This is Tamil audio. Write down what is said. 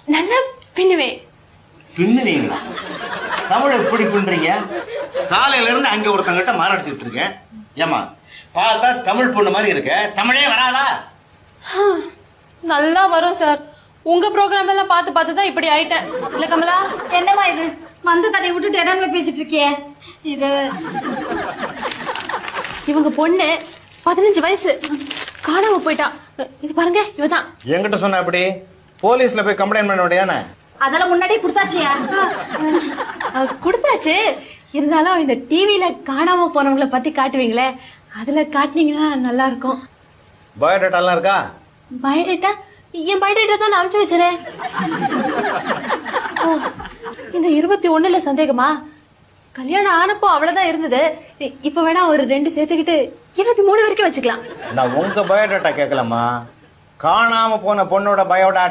நல்லா பின்னுவேன். பின்னுவீங்களா? தமிழ் எப்படி பின்றீங்க? காலையில இருந்து அங்க ஒருத்தங்கிட்ட மாரடிச்சுட்டு இருக்கேன். ஏமா பார்த்தா தமிழ் பொண்ணு மாதிரி இருக்க, தமிழே வராதா? நல்லா வரும் சார். உங்க ப்ரோக்ராம் எல்லாம் பார்த்து பார்த்து தான் இப்படி ஆயிட்டேன். இல்ல கமலா? என்னமா இது வந்து கதையை விட்டுட்டு இடமே பேசிட்டு இருக்கியே? இது இவங்க பொண்ணு 15 வயசு காணாம போயிட்டா. இது பாருங்க, இவதான். என்கிட்ட சொன்ன அப்படி போலீஸ்ல போய் கம்ப்ளைண்ட் பண்ண வேண்டியதானே? அதெல்லாம் முன்னாடியே கொடுத்தாச்சியா? கொடுத்தாச்சு. இருந்தாலும் இந்த டிவில காணாம போனவங்கள பத்தி காட்டுவீங்களே, அதுல காட்டுனீங்கன்னா நல்லா இருக்கும். பயோடேட்டா எல்லாம் இருக்கா? பயோடேட்டா? என் பயோடேட்டா தான் நான் அனுப்பிச்சு வச்சேன். ஓ, இந்த 21ல சந்தேகமா? கல்யாணம் ஆனப்போ அவ்வளவுதான் இருந்தது. இப்ப வேணா ஒரு 2 சேர்த்துக்கிட்டு 23 வரைக்கும் வச்சுக்கலாம். நான் உங்க பயோடேட்டா கேட்கலாமா? காணாம போன பொண்ணோட பயோடேட்டா.